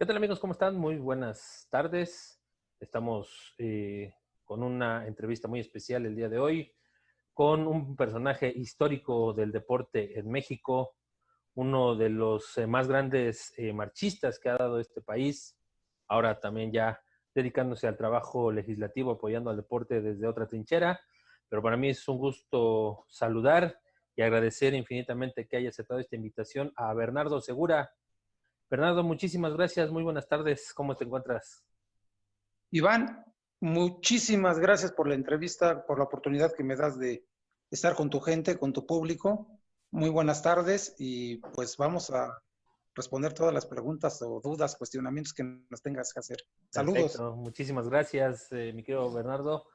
¿Qué tal amigos? ¿Cómo están? Muy buenas tardes. Estamos con una entrevista muy especial el día de hoy con un personaje histórico del deporte en México, uno de los más grandes marchistas que ha dado este país, ahora también ya dedicándose al trabajo legislativo, apoyando al deporte desde otra trinchera. Pero para mí es un gusto saludar y agradecer infinitamente que haya aceptado esta invitación a Bernardo Segura. Bernardo, muchísimas gracias, muy buenas tardes, ¿cómo te encuentras? Iván, muchísimas gracias por la entrevista, por la oportunidad que me das de estar con tu gente, con tu público. Muy buenas tardes y pues vamos a responder todas las preguntas o dudas, cuestionamientos que nos tengas que hacer. Saludos. Perfecto, muchísimas gracias, mi querido Bernardo.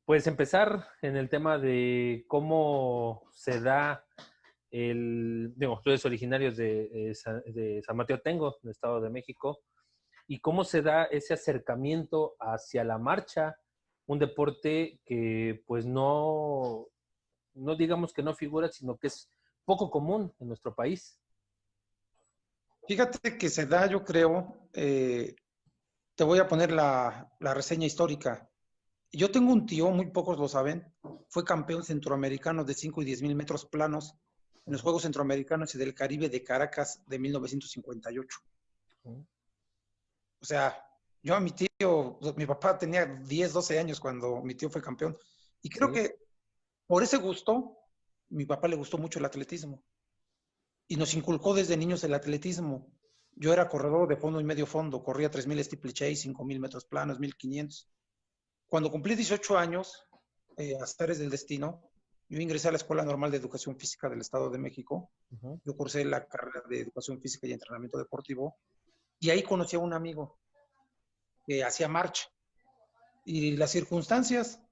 Pues empezar en el tema de cómo se da tú eres originario de San Mateo Tengo, del Estado de México, y cómo se da ese acercamiento hacia la marcha, un deporte que pues no digamos que no figura, sino que es poco común en nuestro país. Fíjate que se da, yo creo, te voy a poner la reseña histórica. Yo tengo un tío, muy pocos lo saben, fue campeón centroamericano de 5 y 10 mil metros planos en los Juegos Centroamericanos y del Caribe de Caracas de 1958. O sea, yo a mi tío, mi papá tenía 10, 12 años cuando mi tío fue campeón. Y creo Sí. que por ese gusto, mi papá le gustó mucho el atletismo. Y nos inculcó desde niños el atletismo. Yo era corredor de fondo y medio fondo, corría 3,000 steeplechase, 5,000 metros planos, 1,500. Cuando cumplí 18 años, azares del destino, yo ingresé a la Escuela Normal de Educación Física del Estado de México. Uh-huh. Yo cursé la carrera de Educación Física y Entrenamiento Deportivo. Y ahí conocí a un amigo que hacía marcha. Y las circunstancias,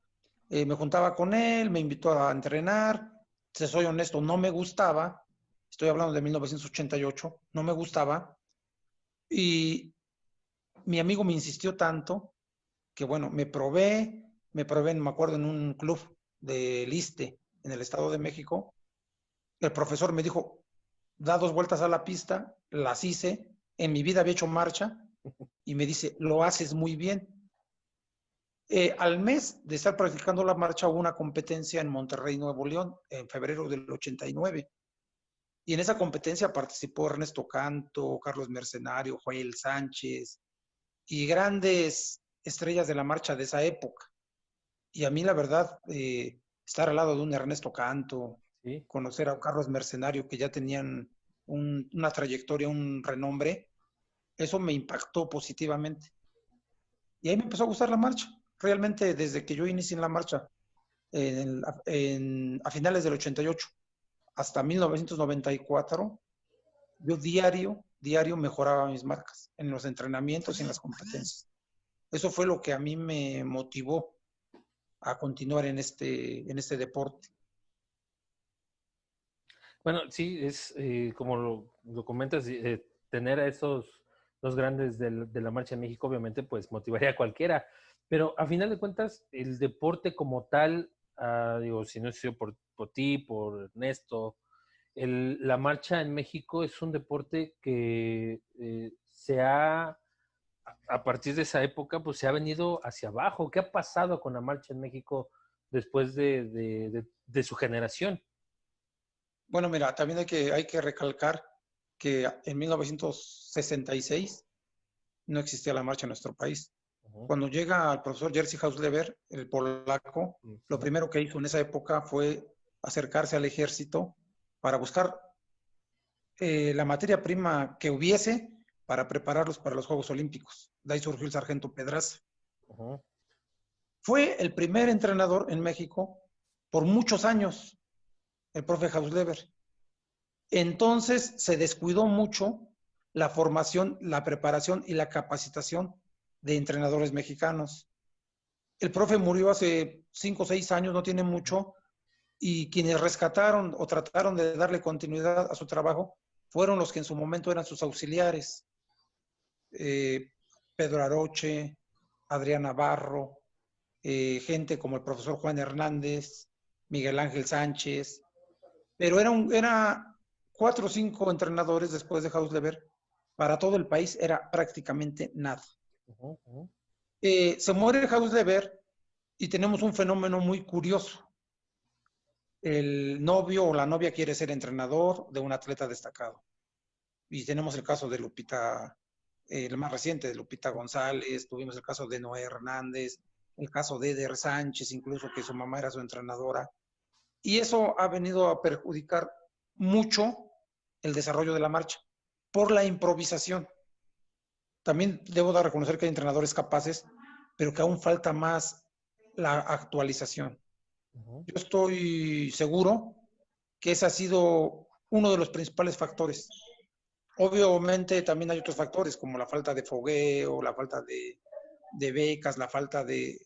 me juntaba con él, me invitó a entrenar. Si soy honesto, no me gustaba. Estoy hablando de 1988, no me gustaba. Y mi amigo me insistió tanto que, bueno, me acuerdo, en un club de Liste, en el Estado de México. El profesor me dijo, da 2 vueltas a la pista, las hice, en mi vida había hecho marcha, y me dice, lo haces muy bien. Al mes de estar practicando la marcha, hubo una competencia en Monterrey, Nuevo León, en febrero del 89. Y en esa competencia participó Ernesto Canto, Carlos Mercenario, Joel Sánchez y grandes estrellas de la marcha de esa época. Y a mí, la verdad, estar al lado de un Ernesto Canto, Sí. conocer a Carlos Mercenario, que ya tenían una trayectoria, un renombre, eso me impactó positivamente. Y ahí me empezó a gustar la marcha. Realmente, desde que yo inicié en la marcha, a finales del 88 hasta 1994, yo diario mejoraba mis marcas en los entrenamientos y en las competencias. Eso fue lo que a mí me motivó a continuar en este deporte. Bueno, sí, es como lo comentas, tener a esos dos grandes de la marcha en México, obviamente, pues motivaría a cualquiera. Pero a final de cuentas, el deporte como tal, digo, si no es sido por ti, por Ernesto, la marcha en México es un deporte que a partir de esa época, pues se ha venido hacia abajo. ¿Qué ha pasado con la marcha en México después de su generación? Bueno, mira, también hay que recalcar que en 1966 no existía la marcha en nuestro país. Uh-huh. Cuando llega el profesor Jerzy Hausleber, el polaco, lo Uh-huh. primero que hizo en esa época fue acercarse al ejército para buscar la materia prima que hubiese para prepararlos para los Juegos Olímpicos. De ahí surgió el sargento Pedraza. Uh-huh. Fue el primer entrenador en México por muchos años, el profe Hausleber. Entonces se descuidó mucho la formación, la preparación y la capacitación de entrenadores mexicanos. El profe murió hace 5 o 6 años, no tiene mucho, y quienes rescataron o trataron de darle continuidad a su trabajo fueron los que en su momento eran sus auxiliares. eh, Pedro Aroche, Adrián Navarro, gente como el profesor Juan Hernández, Miguel Ángel Sánchez, pero era 4 o 5 entrenadores después de Hausleber para todo el país era prácticamente nada. Ujú, ujú. Se muere Hausleber y tenemos un fenómeno muy curioso. El novio o la novia quiere ser entrenador de un atleta destacado. Y tenemos el caso de Lupita, el más reciente de Lupita González, tuvimos el caso de Noé Hernández, el caso de Eder Sánchez, incluso que su mamá era su entrenadora. Y eso ha venido a perjudicar mucho el desarrollo de la marcha por la improvisación. También debo de reconocer que hay entrenadores capaces, pero que aún falta más la actualización. Ujú. Yo estoy seguro que ese ha sido uno de los principales factores. Obviamente también hay otros factores como la falta de fogueo, la falta de becas, la falta de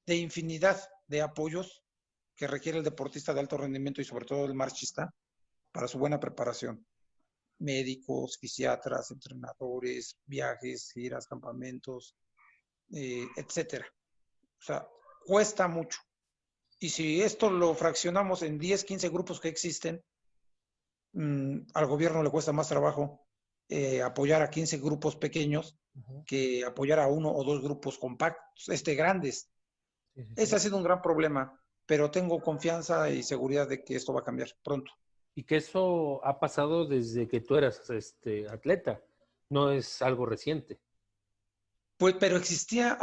infinidad de apoyos que requiere el deportista de alto rendimiento y sobre todo el marchista para su buena preparación. Médicos, fisiatras, entrenadores, viajes, giras, campamentos, etcétera. O sea, cuesta mucho. Y si esto lo fraccionamos en 10, 15 grupos que existen, al gobierno le cuesta más trabajo apoyar a 15 grupos pequeños Ujú. que apoyar a uno o dos grupos compactos, grandes. Sí, sí, Ese sí. ha sido un gran problema, pero tengo confianza y seguridad de que esto va a cambiar pronto. Y que eso ha pasado desde que tú eras atleta, no es algo reciente. Pues, pero existía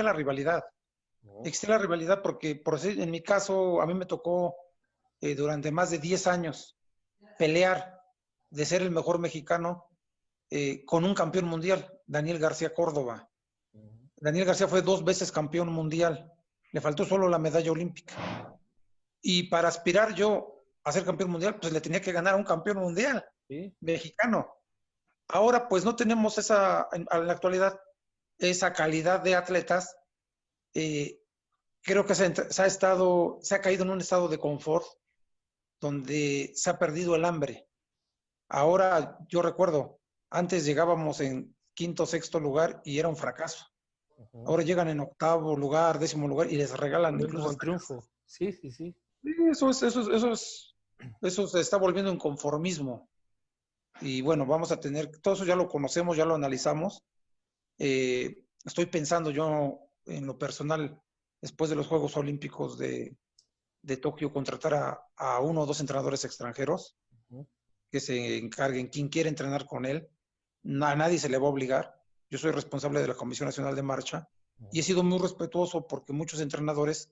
la rivalidad. ¿No? Existía la rivalidad porque, en mi caso, a mí me tocó durante más de 10 años pelear de ser el mejor mexicano con un campeón mundial, Daniel García Córdoba. Ujú. Daniel García fue 2 veces campeón mundial. Le faltó solo la medalla olímpica. Y para aspirar yo a ser campeón mundial, pues le tenía que ganar a un campeón mundial Sí. mexicano. Ahora, pues no tenemos en la actualidad, esa calidad de atletas. Eh, Creo que se ha caído en un estado de confort donde se ha perdido el hambre. Ahora, yo recuerdo, antes llegábamos en quinto, sexto lugar y era un fracaso. Ujú. Ahora llegan en octavo lugar, décimo lugar y les regalan Volviendo incluso con hasta triunfo. casas. Sí, sí, sí. Sí, eso se está volviendo en conformismo. Y bueno, vamos a tener, todo eso ya lo conocemos, ya lo analizamos. Estoy pensando yo en lo personal, después de los Juegos Olímpicos de Tokio, contratar a uno o dos entrenadores extranjeros Ujú. que se encarguen, quien quiere entrenar con él. A nadie se le va a obligar. Yo soy responsable de la Comisión Nacional de Marcha y he Ujú. sido muy respetuoso porque muchos entrenadores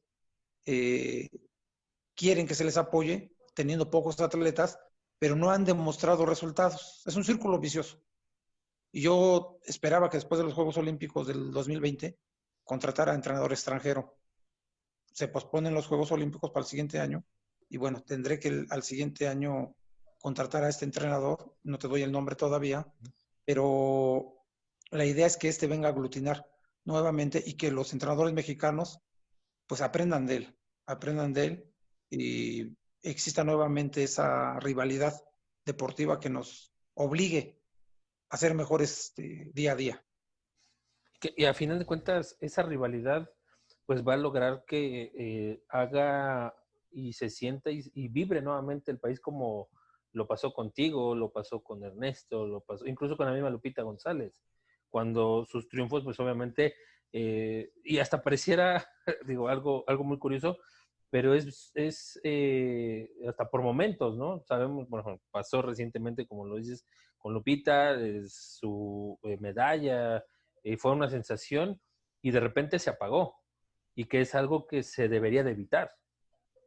eh, quieren que se les apoye, teniendo pocos atletas, pero no han demostrado resultados. Es un círculo vicioso. Y yo esperaba que después de los Juegos Olímpicos del 2020 contratara a entrenador extranjero. Se posponen los Juegos Olímpicos para el siguiente año y bueno, tendré que al siguiente año contratar a este entrenador, no te doy el nombre todavía, pero la idea es que este venga a aglutinar nuevamente y que los entrenadores mexicanos pues aprendan de él y exista nuevamente esa rivalidad deportiva que nos obligue a ser mejores día a día. Y a final de cuentas, esa rivalidad pues va a lograr que haga y se sienta y vibre nuevamente el país como lo pasó contigo, lo pasó con Ernesto, lo pasó incluso con la misma Lupita González, cuando sus triunfos pues obviamente, y hasta pareciera, digo, algo muy curioso, pero hasta por momentos, ¿no? Sabemos, bueno, pasó recientemente, como lo dices, con Lupita, su medalla, fue una sensación y de repente se apagó y que es algo que se debería de evitar.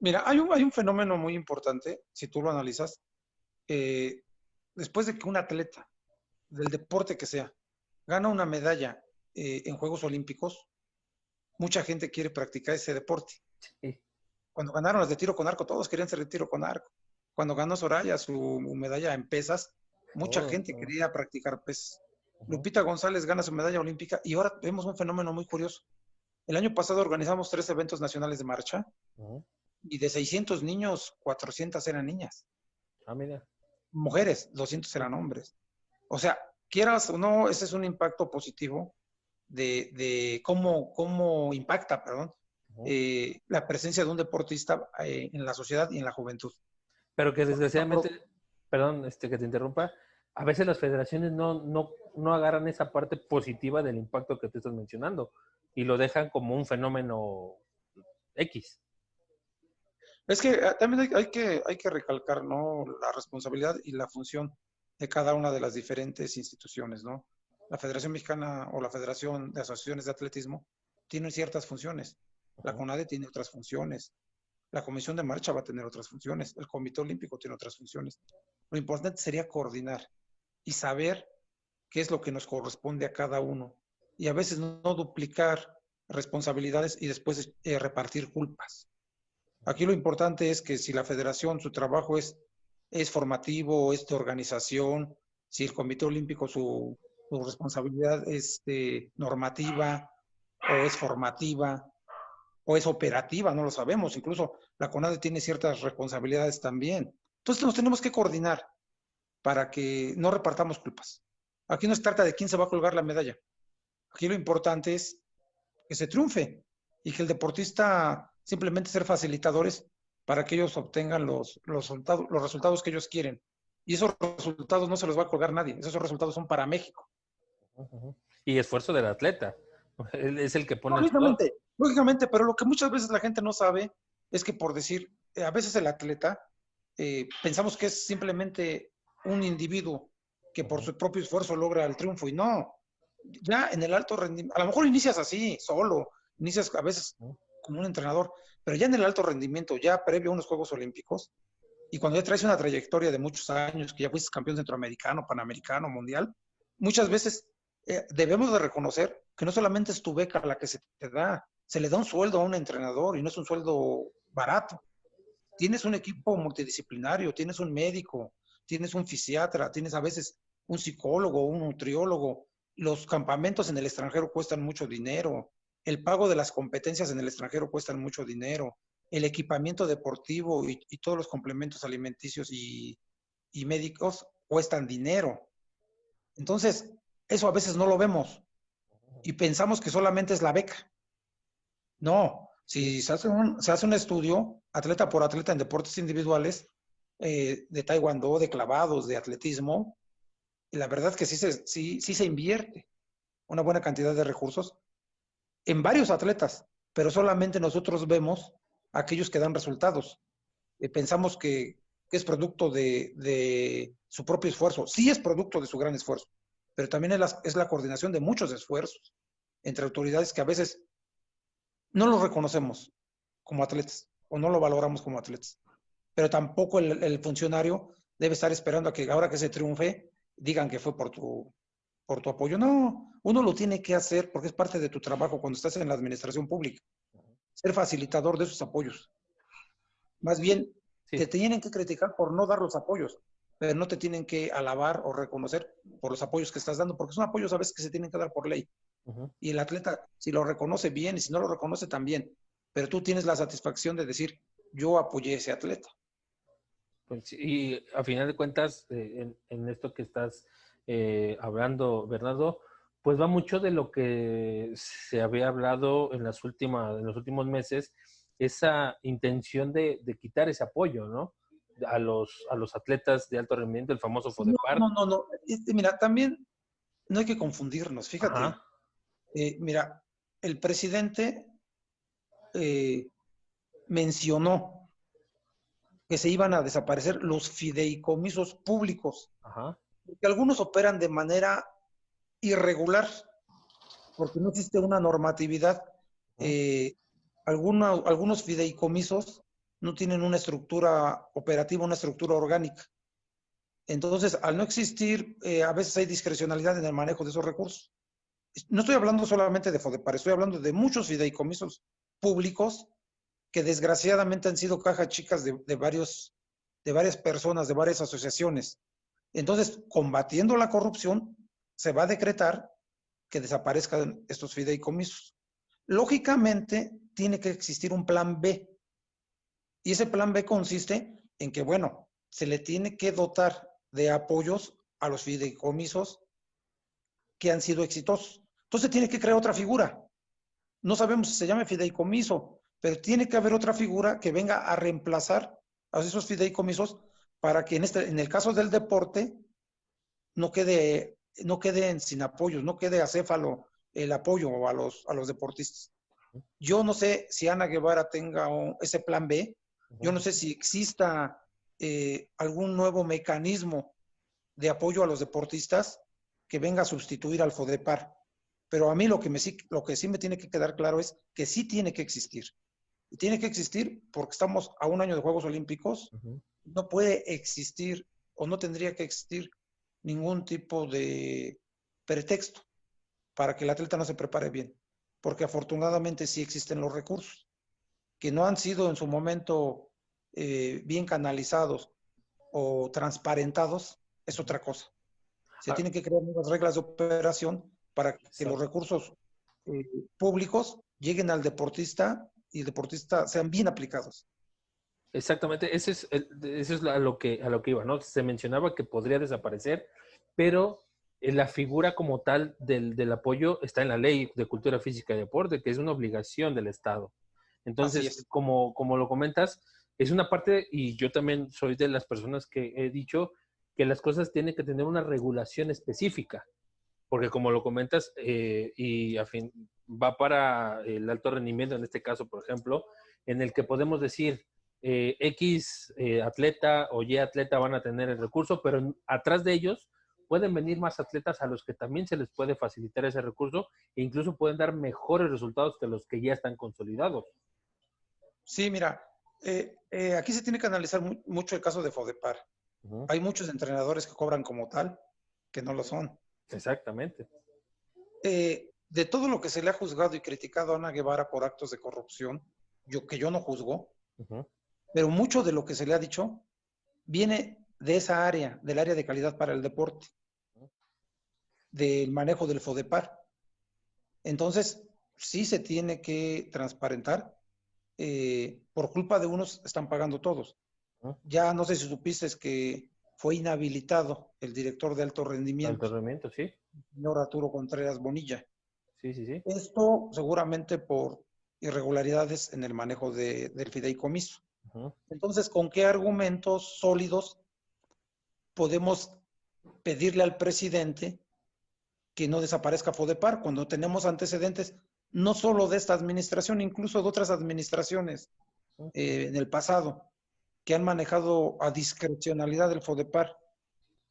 Mira, hay un fenómeno muy importante, si tú lo analizas, eh, después de que un atleta del deporte que sea gana una medalla en Juegos Olímpicos, mucha gente quiere practicar ese deporte. Sí. Cuando ganaron las de tiro con arco, todos querían ser de tiro con arco. Cuando ganó Soraya su medalla en pesas, mucha Todo, gente todo. quería practicar pesas. Ujú, Lupita González gana su medalla olímpica y ahora vemos un fenómeno muy curioso. El año pasado organizamos 3 eventos nacionales de marcha ujú. y de 600 niños, 400 eran niñas. Ah, mira. Mujeres, 200 Sí. eran hombres. O sea, quieras o no, ese es un impacto positivo de cómo impacta, perdón, Ujú. la presencia de un deportista en la sociedad y en la juventud. Pero que Porque desgraciadamente, perdón, que te interrumpa, a veces las federaciones no agarran esa parte positiva del impacto que tú estás mencionando y lo dejan como un fenómeno X. Es que también hay que recalcar, ¿no? La responsabilidad y la función de cada una de las diferentes instituciones, ¿no? La Federación Mexicana o la Federación de Asociaciones de Atletismo tienen ciertas funciones. La CONADE tiene otras funciones. La Comisión de Marcha va a tener otras funciones. El Comité Olímpico tiene otras funciones. Lo importante sería coordinar y saber qué es lo que nos corresponde a cada uno. Y a veces no duplicar responsabilidades y después repartir culpas. Aquí lo importante es que si la federación, su trabajo es formativo, es de organización, si el Comité Olímpico, su responsabilidad es normativa o es formativa o es operativa, no lo sabemos. Incluso la CONADE tiene ciertas responsabilidades también. Entonces nos tenemos que coordinar para que no repartamos culpas. Aquí no se trata de quién se va a colgar la medalla. Aquí lo importante es que se triunfe y que el deportista simplemente ser facilitadores para que ellos obtengan los resultados que ellos quieren. Y esos resultados no se los va a colgar nadie. Esos resultados son para México. Y esfuerzo del atleta. Él es el que pone lógicamente, pero lo que muchas veces la gente no sabe es que por decir, a veces el atleta pensamos que es simplemente un individuo que por su propio esfuerzo logra el triunfo y no. Ya en el alto rendimiento, a lo mejor inicias así, solo, inicias a veces como un entrenador, pero ya en el alto rendimiento, ya previo a unos Juegos Olímpicos, y cuando ya traes una trayectoria de muchos años, que ya fuiste campeón centroamericano, panamericano, mundial, muchas veces debemos de reconocer que no solamente es tu beca la que se te da, se le da un sueldo a un entrenador y no es un sueldo barato. Tienes un equipo multidisciplinario, tienes un médico, tienes un fisiatra, tienes a veces un psicólogo, un nutriólogo. Los campamentos en el extranjero cuestan mucho dinero. El pago de las competencias en el extranjero cuestan mucho dinero. El equipamiento deportivo y todos los complementos alimenticios y médicos cuestan dinero. Entonces, eso a veces no lo vemos y pensamos que solamente es la beca. No, si se hace un estudio, atleta por atleta en deportes individuales, de taekwondo, de clavados, de atletismo, y la verdad es que sí se invierte una buena cantidad de recursos en varios atletas, pero solamente nosotros vemos aquellos que dan resultados. Pensamos que es producto de su propio esfuerzo. Sí es producto de su gran esfuerzo, pero también es la coordinación de muchos esfuerzos entre autoridades que a veces no lo reconocemos como atletas o no lo valoramos como atletas. Pero tampoco el funcionario debe estar esperando a que ahora que se triunfe digan que fue por tu apoyo. No, uno lo tiene que hacer porque es parte de tu trabajo cuando estás en la administración pública. Ser facilitador de esos apoyos. Más bien, te tienen que criticar por no dar los apoyos, pero no te tienen que alabar o reconocer por los apoyos que estás dando, porque son apoyos a veces que se tienen que dar por ley. Y el atleta, si lo reconoce bien y si no lo reconoce también, pero tú tienes la satisfacción de decir, yo apoyé a ese atleta. Pues, y a final de cuentas, en esto que estás hablando, Bernardo, pues va mucho de lo que se había hablado en los últimos meses, esa intención de quitar ese apoyo, ¿no? A los atletas de alto rendimiento, el famoso FODEPAR. No. Mira, también no hay que confundirnos, fíjate. Mira, el presidente mencionó que se iban a desaparecer los fideicomisos públicos, que algunos operan de manera irregular, porque no existe una normatividad. Algunos fideicomisos no tienen una estructura operativa, una estructura orgánica. Entonces, al no existir, a veces hay discrecionalidad en el manejo de esos recursos. No estoy hablando solamente de FODEPAR, estoy hablando de muchos fideicomisos públicos que desgraciadamente han sido cajas chicas de varias personas, de varias asociaciones. Entonces, combatiendo la corrupción, se va a decretar que desaparezcan estos fideicomisos. Lógicamente, tiene que existir un plan B. Y ese plan B consiste en que, bueno, se le tiene que dotar de apoyos a los fideicomisos que han sido exitosos. Entonces tiene que crear otra figura. No sabemos si se llama fideicomiso, pero tiene que haber otra figura que venga a reemplazar a esos fideicomisos para que en el caso del deporte no quede sin apoyos, no quede acéfalo el apoyo a los deportistas. Yo no sé si Ana Guevara tenga ese plan B, yo no sé si exista algún nuevo mecanismo de apoyo a los deportistas que venga a sustituir al FODEPAR. Pero a mí lo que sí me tiene que quedar claro es que sí tiene que existir. Y tiene que existir porque estamos a un año de Juegos Olímpicos. No puede existir o no tendría que existir ningún tipo de pretexto para que el atleta no se prepare bien. Porque afortunadamente sí existen los recursos, que no han sido en su momento bien canalizados o transparentados, es otra cosa. Se tienen que crear nuevas reglas de operación para que los recursos públicos lleguen al deportista y el deportista sean bien aplicados. Exactamente, eso es a lo que iba, ¿no? Se mencionaba que podría desaparecer, pero la figura como tal del apoyo está en la Ley de Cultura Física y Deporte, que es una obligación del Estado. Entonces, como lo comentas, es una parte, y yo también soy de las personas que he dicho que las cosas tienen que tener una regulación específica, porque como lo comentas, y a fin va para el alto rendimiento, en este caso, por ejemplo, en el que podemos decir, X atleta o Y atleta van a tener el recurso, pero atrás de ellos pueden venir más atletas a los que también se les puede facilitar ese recurso e incluso pueden dar mejores resultados que los que ya están consolidados. Sí, mira, aquí se tiene que analizar mucho el caso de FODEPAR. Hay muchos entrenadores que cobran como tal, que no lo son. Exactamente. De todo lo que se le ha juzgado y criticado a Ana Guevara por actos de corrupción, que yo no juzgo, pero mucho de lo que se le ha dicho viene de esa área, del área de calidad para el deporte, del manejo del FODEPAR. Entonces, sí se tiene que transparentar. Por culpa de unos están pagando todos. Ya no sé si supiste que fue inhabilitado el director de alto rendimiento. Alto rendimiento, sí. El señor Arturo Contreras Bonilla. Sí, sí, sí. Esto seguramente por irregularidades en el manejo del fideicomiso. Entonces, ¿con qué argumentos sólidos podemos pedirle al presidente que no desaparezca FODEPAR cuando tenemos antecedentes no solo de esta administración, incluso de otras administraciones en el pasado que han manejado a discrecionalidad el FODEPAR,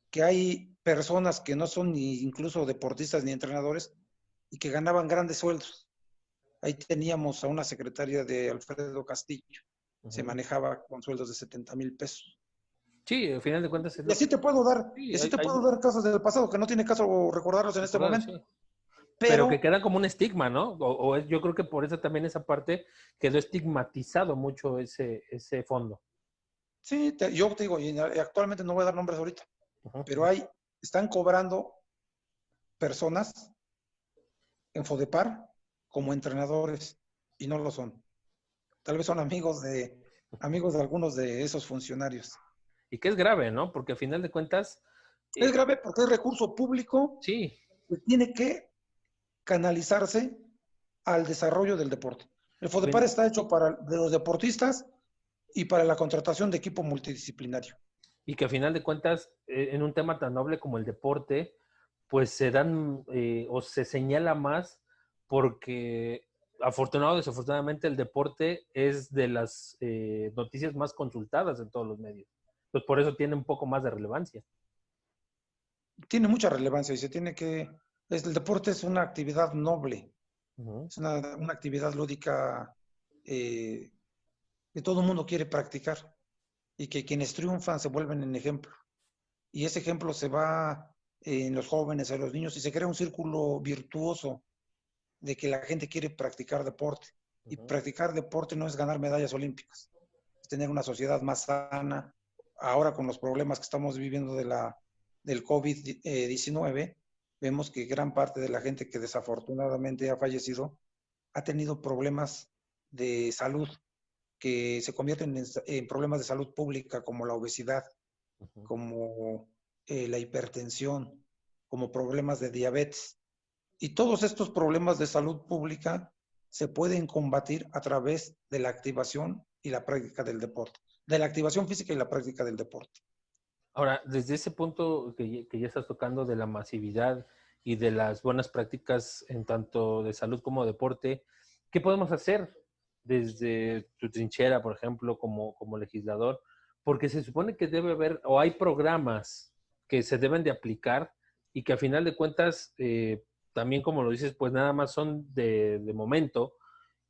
que hay personas que no son ni incluso deportistas ni entrenadores y que ganaban grandes sueldos? Ahí teníamos a una secretaria de Alfredo Castillo, se manejaba con sueldos de 70,000 pesos. Sí, al final de cuentas. Y así te puedo dar, casos del pasado que no tiene caso recordarlos en este momento. Sí. Pero que queda como un estigma, ¿no? Yo creo que por eso también esa parte quedó estigmatizado mucho ese fondo. Sí, yo te digo, y actualmente no voy a dar nombres ahorita, pero están cobrando personas en FODEPAR como entrenadores y no lo son. Tal vez son amigos de algunos de esos funcionarios. Y que es grave, ¿no? Porque al final de cuentas... Es grave porque es recurso público que tiene que canalizarse al desarrollo del deporte. El FODEPAR está hecho para los deportistas y para la contratación de equipo multidisciplinario. Y que al final de cuentas, en un tema tan noble como el deporte, pues se dan o se señala más porque afortunado o desafortunadamente el deporte es de las noticias más consultadas en todos los medios. Pues por eso tiene un poco más de relevancia. Tiene mucha relevancia y se tiene que... El deporte es una actividad noble, es una actividad lúdica que todo el mundo quiere practicar y que quienes triunfan se vuelven en ejemplo. Y ese ejemplo se va en los jóvenes, en los niños, y se crea un círculo virtuoso de que la gente quiere practicar deporte. Y practicar deporte no es ganar medallas olímpicas, es tener una sociedad más sana. Ahora con los problemas que estamos viviendo del COVID-19, vemos que gran parte de la gente que desafortunadamente ha fallecido ha tenido problemas de salud que se convierten en problemas de salud pública como la obesidad, como la hipertensión, como problemas de diabetes. Y todos estos problemas de salud pública se pueden combatir a través de la activación y la práctica del deporte, de la activación física y la práctica del deporte. Ahora, desde ese punto que ya estás tocando de la masividad y de las buenas prácticas en tanto de salud como deporte, ¿qué podemos hacer desde tu trinchera, por ejemplo, como legislador? Porque se supone que debe haber, o hay programas que se deben de aplicar y que a final de cuentas, también como lo dices, pues nada más son de momento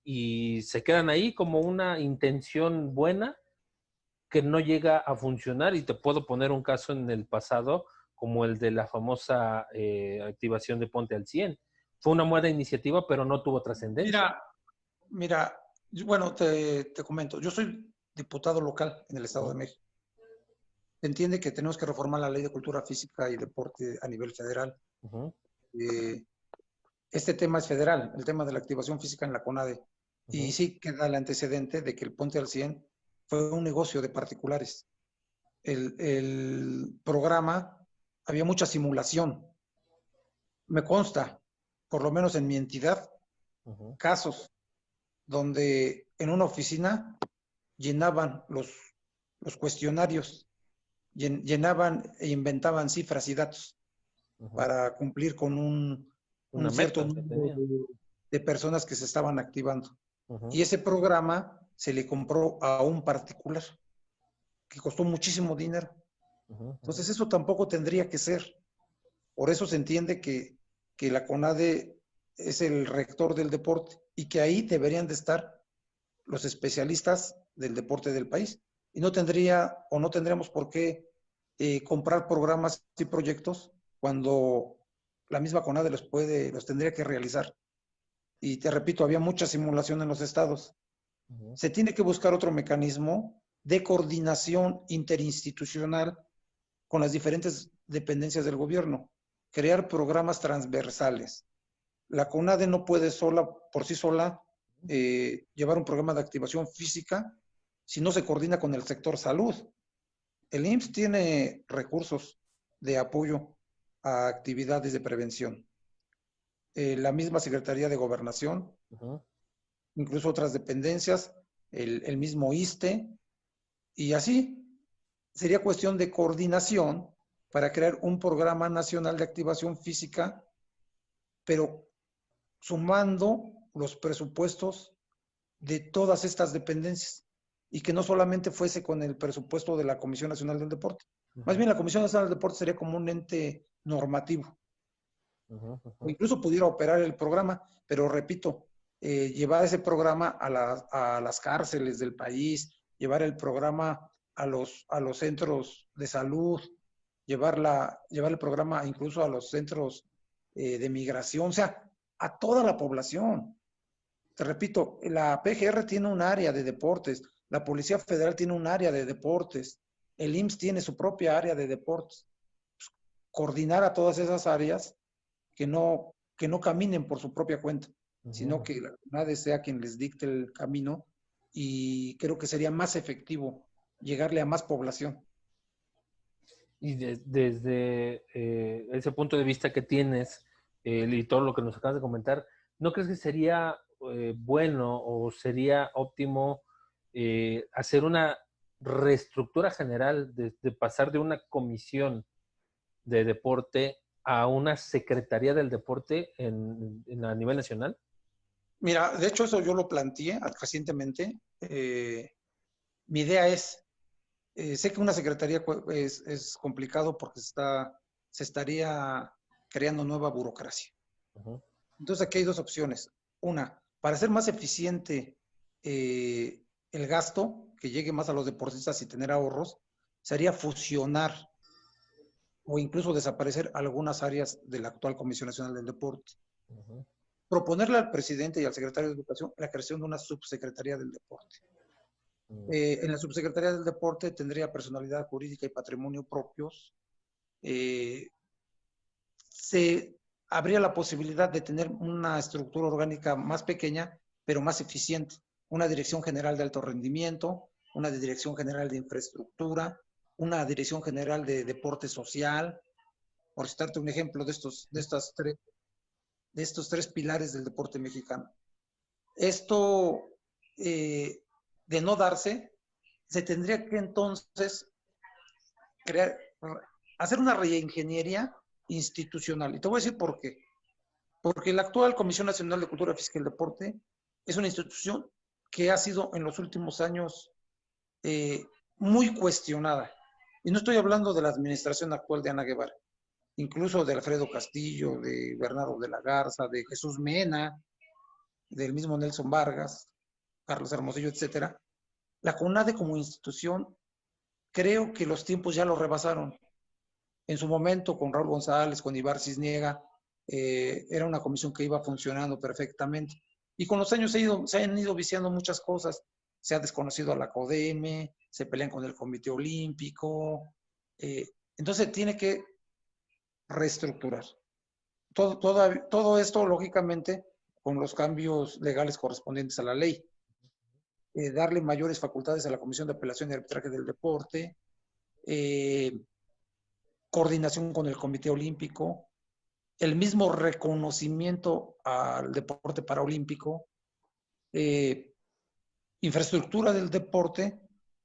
y se quedan ahí como una intención buena que no llega a funcionar, y te puedo poner un caso en el pasado como el de la famosa activación de Ponte al 100. Fue una buena iniciativa, pero no tuvo trascendencia. Mira, mira, bueno, te comento, yo soy diputado local en el Estado de Uh-huh. México. Se entiende que tenemos que reformar la ley de cultura física y deporte a nivel federal. Uh-huh. Eh, este tema es federal, el tema de la activación física en la CONADE. Y Uh-huh. sí queda el antecedente de que el Ponte al 100 fue un negocio de particulares. El programa, había mucha simulación. Me consta, por lo menos en mi entidad, Uh-huh. casos donde en una oficina llenaban los cuestionarios, llenaban e inventaban cifras y datos Uh-huh. para cumplir con un Una cierto meta que número tenían. de personas que se estaban activando. Uh-huh. Y ese programa se le compró a un particular que costó muchísimo dinero. Uh-huh. Entonces eso tampoco tendría que ser. Por eso se entiende que la CONADE es el rector del deporte y que ahí deberían de estar los especialistas del deporte del país. Y no tendría o no tendríamos por qué comprar programas y proyectos cuando la misma CONADE los tendría que realizar. Y te repito, había mucha simulación en los estados. Uh-huh. Se tiene que buscar otro mecanismo de coordinación interinstitucional con las diferentes dependencias del gobierno, crear programas transversales. La CONADE no puede sola, por sí sola, llevar un programa de activación física si no se coordina con el sector salud. El IMSS tiene recursos de apoyo a actividades de prevención. La misma Secretaría de Gobernación, Uh-huh. incluso otras dependencias, el mismo ISSSTE, y así sería cuestión de coordinación para crear un programa nacional de activación física, pero sumando los presupuestos de todas estas dependencias y que no solamente fuese con el presupuesto de la Comisión Nacional del Deporte. Más Uh-huh. bien la Comisión Nacional del Deporte sería como un ente normativo Uh-huh. o Uh-huh. incluso pudiera operar el programa, pero repito, llevar ese programa a las cárceles del país, llevar el programa a los centros de salud, llevar el programa incluso a los centros de migración, o sea, a toda la población. Te repito, la PGR tiene un área de deportes, la Policía Federal tiene un área de deportes, el IMSS tiene su propia área de deportes. Coordinar a todas esas áreas que no caminen por su propia cuenta, sino Uh-huh. que la CONADE sea quien les dicte el camino y creo que sería más efectivo llegarle a más población. Y desde ese punto de vista que tienes y todo lo que nos acabas de comentar, ¿no crees que sería bueno o sería óptimo hacer una reestructura general de pasar de una comisión de deporte a una secretaría del deporte a nivel nacional? Mira, de hecho eso yo lo planteé recientemente. Mi idea es, sé que una secretaría es complicado porque se estaría creando nueva burocracia. Uh-huh. Entonces aquí hay dos opciones. Una, para hacer más eficiente el gasto, que llegue más a los deportistas y tener ahorros, sería fusionar o incluso desaparecer algunas áreas de la actual Comisión Nacional del Deporte. Uh-huh. Proponerle al presidente y al secretario de Educación la creación de una subsecretaría del deporte. En la subsecretaría del deporte tendría personalidad jurídica y patrimonio propios. Eh, se habría la posibilidad de tener una estructura orgánica más pequeña, pero más eficiente. Una dirección general de alto rendimiento, una dirección general de infraestructura, una dirección general de deporte social, por citarte un ejemplo de estos tres pilares del deporte mexicano. Esto, de no darse, se tendría que entonces crear, hacer una reingeniería institucional. Y te voy a decir por qué. Porque la actual Comisión Nacional de Cultura Física y el Deporte es una institución que ha sido en los últimos años muy cuestionada. Y no estoy hablando de la administración actual de Ana Guevara, incluso de Alfredo Castillo, de Bernardo de la Garza, de Jesús Mena, del mismo Nelson Vargas, Carlos Hermosillo, etcétera. La CONADE como institución, creo que los tiempos ya lo rebasaron. En su momento, con Raúl González, con Ibar Cisniega, era una comisión que iba funcionando perfectamente. Y con los años se han ido viciando muchas cosas. Se ha desconocido a la CODEME, se pelean con el Comité Olímpico. Entonces tiene que reestructurar. Todo esto, lógicamente, con los cambios legales correspondientes a la ley. Darle mayores facultades a la Comisión de Apelación y Arbitraje del Deporte, coordinación con el Comité Olímpico, el mismo reconocimiento al deporte paraolímpico, infraestructura del deporte,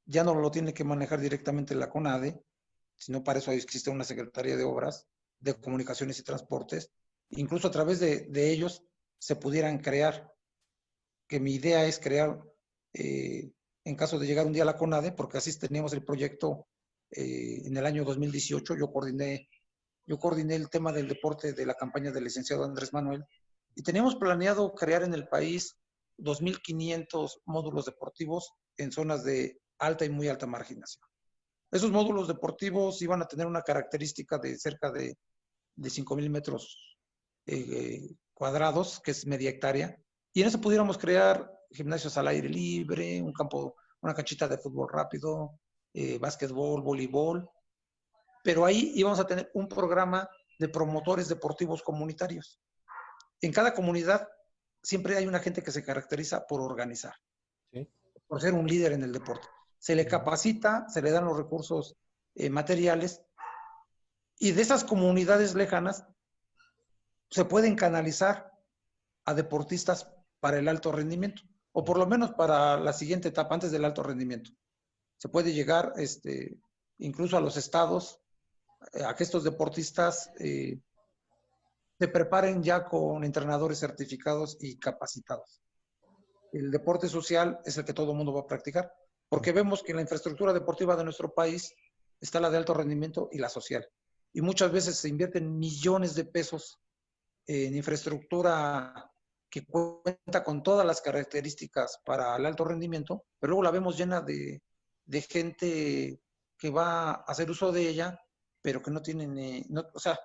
ya no lo tiene que manejar directamente la CONADE, sino para eso existe una Secretaría de Obras, de Comunicaciones y Transportes, incluso a través de ellos se pudieran crear, que mi idea es crear, en caso de llegar un día a la CONADE, porque así teníamos el proyecto en el año 2018, yo coordiné el tema del deporte de la campaña del licenciado Andrés Manuel, y teníamos planeado crear en el país 2.500 módulos deportivos en zonas de alta y muy alta marginación. Esos módulos deportivos iban a tener una característica de cerca de 5.000 metros cuadrados, que es media hectárea, y en eso pudiéramos crear gimnasios al aire libre, un campo, una canchita de fútbol rápido, básquetbol, voleibol, pero ahí íbamos a tener un programa de promotores deportivos comunitarios. En cada comunidad siempre hay una gente que se caracteriza por organizar, ¿sí?, por ser un líder en el deporte. Se le capacita, se le dan los recursos materiales, y de esas comunidades lejanas se pueden canalizar a deportistas para el alto rendimiento, o por lo menos para la siguiente etapa, antes del alto rendimiento. Se puede llegar incluso a los estados, a que estos deportistas se preparen ya con entrenadores certificados y capacitados. El deporte social es el que todo el mundo va a practicar, porque vemos que en la infraestructura deportiva de nuestro país está la de alto rendimiento y la social. Y muchas veces se invierten millones de pesos en infraestructura que cuenta con todas las características para el alto rendimiento, pero luego la vemos llena de gente que va a hacer uso de ella, pero que no tienen, o sea,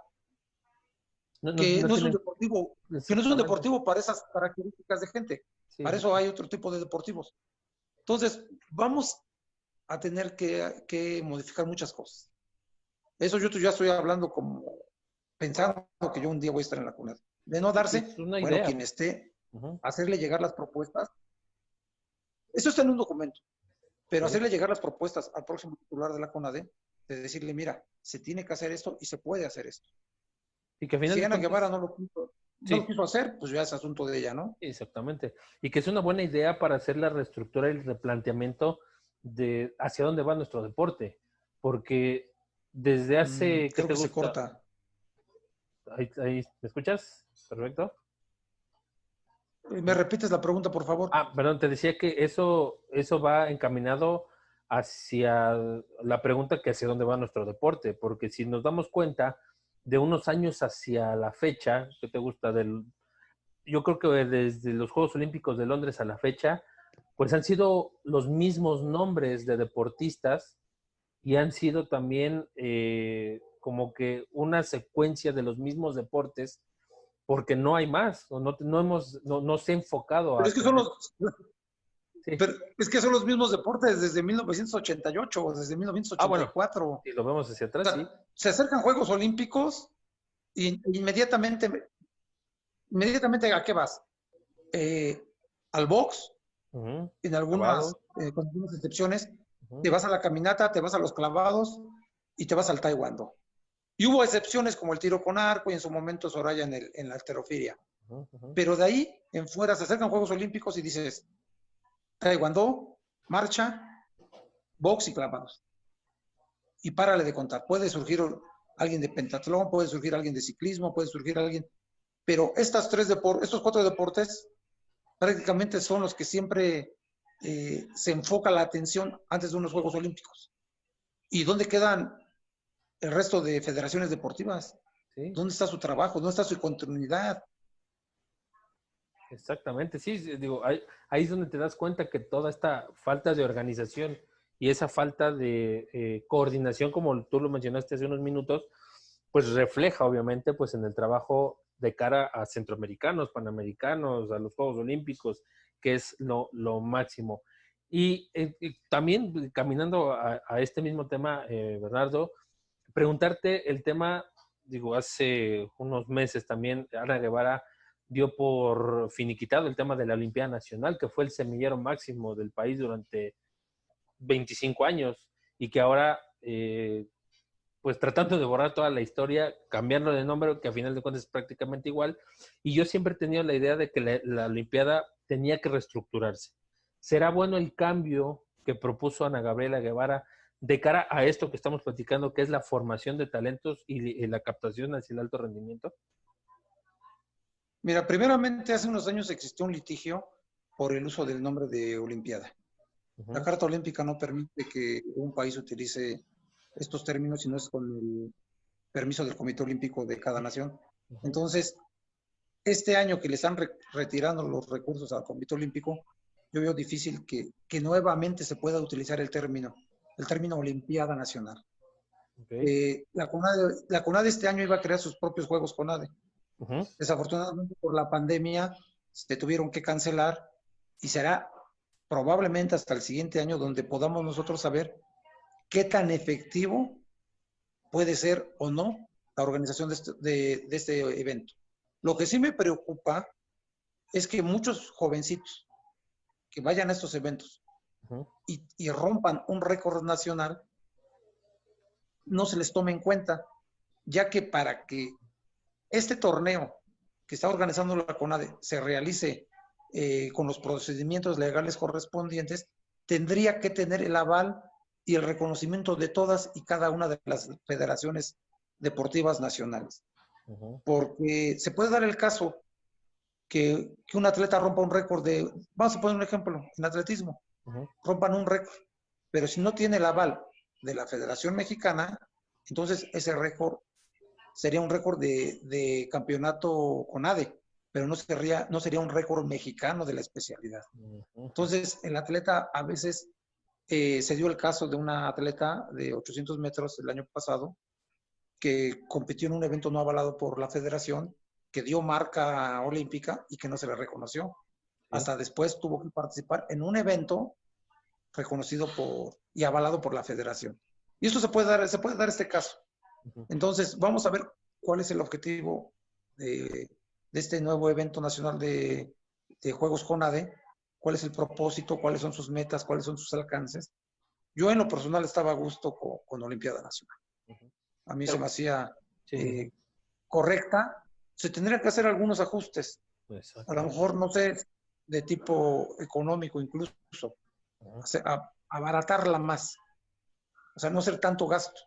que no es un deportivo, que no es un deportivo para esas características de gente. Sí. Para eso hay otro tipo de deportivos. Entonces, vamos a tener que modificar muchas cosas. Eso yo ya estoy hablando como pensando que yo un día voy a estar en la CONADE. De no darse, bueno, quien esté, hacerle llegar las propuestas. Eso está en un documento, pero hacerle llegar las propuestas al próximo titular de la CONADE, de decirle, mira, se tiene que hacer esto y se puede hacer esto. Y que si Ana Guevara no lo quiso hacer, pues ya es asunto de ella, ¿no? Exactamente. Y que es una buena idea para hacer la reestructura y el replanteamiento de hacia dónde va nuestro deporte. Porque desde hace... creo que se corta. Ahí, ¿me escuchas? Perfecto. ¿Me repites la pregunta, por favor? Perdón, te decía que eso va encaminado hacia la pregunta que hacia dónde va nuestro deporte. Porque si nos damos cuenta, de unos años hacia la fecha, ¿qué te gusta? Yo creo que desde los Juegos Olímpicos de Londres a la fecha, pues han sido los mismos nombres de deportistas y han sido también como que una secuencia de los mismos deportes, porque no hay más, no se ha enfocado a... Pero es que son los mismos deportes desde 1988 o desde 1984. Bueno, si lo vemos hacia atrás, o sea, sí. Se acercan Juegos Olímpicos y inmediatamente ¿a qué vas? Al box, en algunas, con algunas excepciones, te vas a la caminata, te vas a los clavados y te vas al taekwondo. Y hubo excepciones como el tiro con arco y en su momento Soraya en la halterofilia. Pero de ahí en fuera se acercan Juegos Olímpicos y dices taekwondo, marcha, box y clavados. y párale de contar. Puede surgir alguien de pentatlón, puede surgir alguien de ciclismo, puede surgir alguien, pero estos 4 deportes prácticamente son los que siempre se enfoca la atención antes de unos Juegos Olímpicos. ¿Y dónde quedan el resto de federaciones deportivas? Sí. ¿Dónde está su trabajo? ¿Dónde está su continuidad? Exactamente, sí, digo, ahí es donde te das cuenta que toda esta falta de organización y esa falta de coordinación, como tú lo mencionaste hace unos minutos, pues refleja obviamente pues en el trabajo de cara a centroamericanos, panamericanos, a los Juegos Olímpicos, que es lo máximo. Y también caminando a este mismo tema, Bernardo, preguntarte el tema, digo, hace unos meses también Ana Guevara dio por finiquitado el tema de la Olimpiada Nacional, que fue el semillero máximo del país durante 25 años y que ahora, pues tratando de borrar toda la historia, cambiando de nombre, que a final de cuentas es prácticamente igual. Y yo siempre he tenido la idea de que la Olimpiada tenía que reestructurarse. ¿Será bueno el cambio que propuso Ana Gabriela Guevara de cara a esto que estamos platicando, que es la formación de talentos y la captación hacia el alto rendimiento? Mira, primeramente hace unos años existió un litigio por el uso del nombre de Olimpiada. La Carta Olímpica no permite que un país utilice estos términos si no es con el permiso del Comité Olímpico de cada nación. Entonces, este año que le están retirando los recursos al Comité Olímpico, yo veo difícil que nuevamente se pueda utilizar el término Olimpiada Nacional. Okay. La CONADE este año iba a crear sus propios Juegos CONADE. Desafortunadamente por la pandemia se tuvieron que cancelar y será probablemente hasta el siguiente año donde podamos nosotros saber qué tan efectivo puede ser o no la organización de este evento. Lo que sí me preocupa es que muchos jovencitos que vayan a estos eventos y rompan un récord nacional, no se les tome en cuenta, ya que para que este torneo que está organizando la CONADE se realice con los procedimientos legales correspondientes, tendría que tener el aval y el reconocimiento de todas y cada una de las federaciones deportivas nacionales. Porque se puede dar el caso que un atleta rompa un récord vamos a poner un ejemplo, en atletismo, rompan un récord, pero si no tiene el aval de la Federación Mexicana, entonces ese récord sería un récord de campeonato CONADE, pero no sería un récord mexicano de la especialidad. Entonces, el atleta a veces se dio el caso de una atleta de 800 metros el año pasado que compitió en un evento no avalado por la federación, que dio marca olímpica y que no se le reconoció. Hasta después tuvo que participar en un evento reconocido y avalado por la federación. Y esto se puede dar este caso. Entonces, vamos a ver cuál es el objetivo de este nuevo evento nacional de Juegos CONADE, cuál es el propósito, cuáles son sus metas, cuáles son sus alcances. Yo en lo personal estaba a gusto con Olimpiada Nacional. A mí se me hacía correcta. Se tendrían que hacer algunos ajustes. A lo mejor, no sé, de tipo económico incluso. O sea, abaratarla más. O sea, no hacer tanto gasto.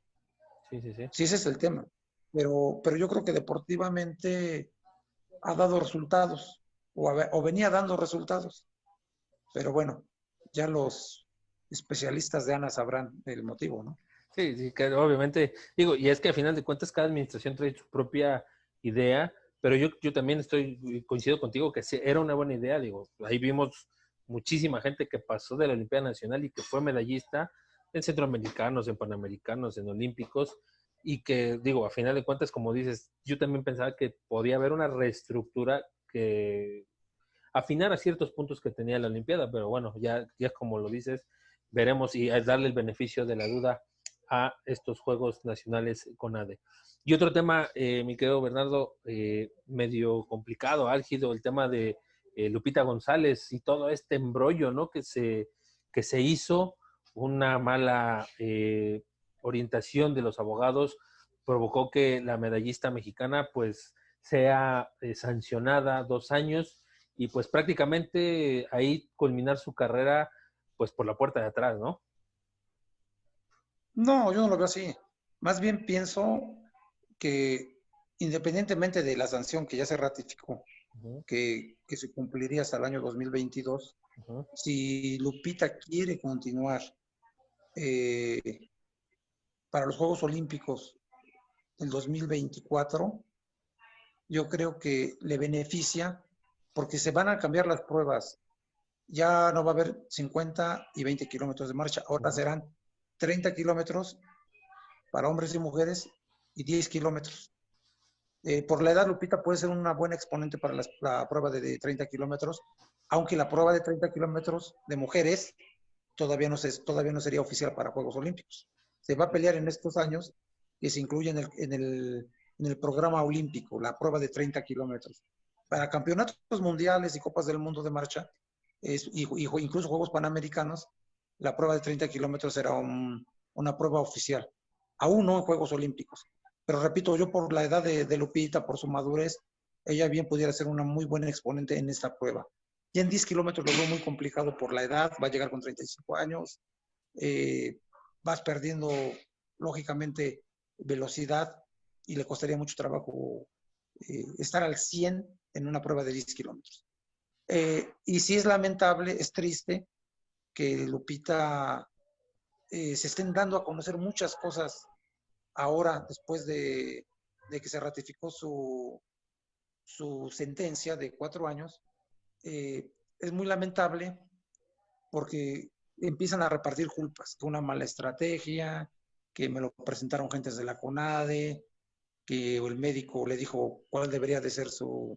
Sí, ese es el tema. Pero yo creo que deportivamente ha dado resultados o venía dando resultados. Pero bueno, ya los especialistas de ANA sabrán el motivo, ¿no? Sí, sí, que obviamente, digo, y es que al final de cuentas cada administración trae su propia idea, pero yo también coincido contigo que sí, era una buena idea, digo, ahí vimos muchísima gente que pasó de la Olimpiada Nacional y que fue medallista en centroamericanos, en panamericanos, en olímpicos, y que, digo, a final de cuentas, como dices, yo también pensaba que podía haber una reestructura que afinara ciertos puntos que tenía la Olimpiada, pero bueno, ya como lo dices, veremos y darle el beneficio de la duda a estos Juegos Nacionales CONADE. Y otro tema, mi querido Bernardo, medio complicado, álgido, el tema de Lupita González y todo este embrollo, ¿no? Que se hizo, una mala orientación de los abogados provocó que la medallista mexicana pues sea sancionada 2 años y pues prácticamente ahí culminar su carrera pues por la puerta de atrás, ¿no? No, yo no lo veo así. Más bien pienso que independientemente de la sanción que ya se ratificó, Ujú, que se cumpliría hasta el año 2022, ujú, si Lupita quiere continuar eh, para los Juegos Olímpicos del 2024, yo creo que le beneficia porque se van a cambiar las pruebas. Ya no va a haber 50 y 20 kilómetros de marcha, ahora ujú. serán 30 kilómetros para hombres y mujeres y 10 kilómetros. Por la edad, Lupita puede ser una buena exponente para la prueba de 30 kilómetros, aunque la prueba de 30 kilómetros de mujeres todavía no sería oficial para Juegos Olímpicos. Se va a pelear en estos años que se incluye en el programa olímpico, la prueba de 30 kilómetros. Para campeonatos mundiales y copas del mundo de marcha, incluso Juegos Panamericanos, la prueba de 30 kilómetros será una prueba oficial. Aún no en Juegos Olímpicos. Pero repito, yo por la edad de Lupita, por su madurez, ella bien pudiera ser una muy buena exponente en esta prueba. Y en 10 kilómetros lo veo muy complicado por la edad, va a llegar con 35 años, eh, vas perdiendo lógicamente velocidad y le costaría mucho trabajo estar al 100 en una prueba de 10 kilómetros. Y sí es lamentable, es triste que Lupita se estén dando a conocer muchas cosas ahora, después de que se ratificó su sentencia de 4 años. Es muy lamentable porque empiezan a repartir culpas, que una mala estrategia, que me lo presentaron gentes de la CONADE, que el médico le dijo cuál debería de ser su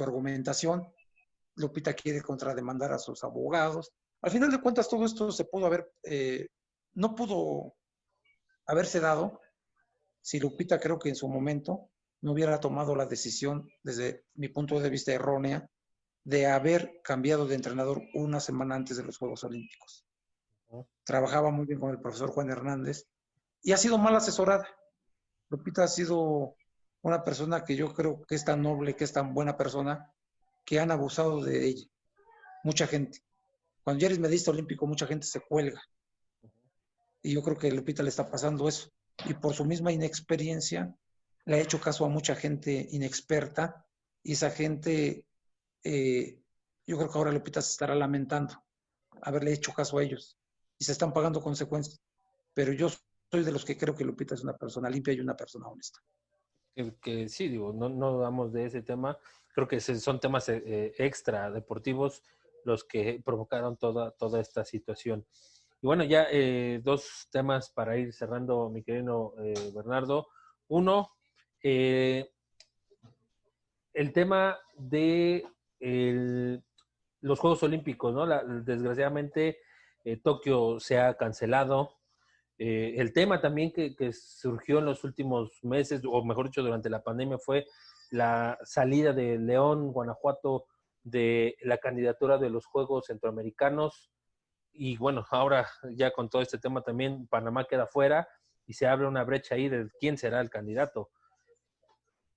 argumentación. Lupita quiere contrademandar a sus abogados. Al final de cuentas, todo esto se pudo haber, no pudo haberse dado si Lupita creo que en su momento no hubiera tomado la decisión, desde mi punto de vista errónea, de haber cambiado de entrenador una semana antes de los Juegos Olímpicos. Trabajaba muy bien con el profesor Juan Hernández y ha sido mal asesorada. Lupita ha sido una persona que yo creo que es tan noble, que es tan buena persona, que han abusado de ella. Mucha gente. Cuando ya eres medista olímpico, mucha gente se cuelga. Y yo creo que a Lupita le está pasando eso. Y por su misma inexperiencia, le ha hecho caso a mucha gente inexperta. Y esa gente, eh, yo creo que ahora Lupita se estará lamentando haberle hecho caso a ellos. Y se están pagando consecuencias. Pero yo soy de los que creo que Lupita es una persona limpia y una persona honesta. Que sí, digo, no dudamos de ese tema. Creo que son temas extra deportivos los que provocaron toda esta situación. Y bueno, ya dos temas para ir cerrando, mi querido Bernardo. Uno, eh, el tema de los Juegos Olímpicos, ¿no? Desgraciadamente, Tokio se ha cancelado. El tema también que surgió en los últimos meses, o mejor dicho, durante la pandemia, fue la salida de León, Guanajuato, de la candidatura de los Juegos Centroamericanos. Y bueno, ahora ya con todo este tema también Panamá queda fuera y se abre una brecha ahí de quién será el candidato.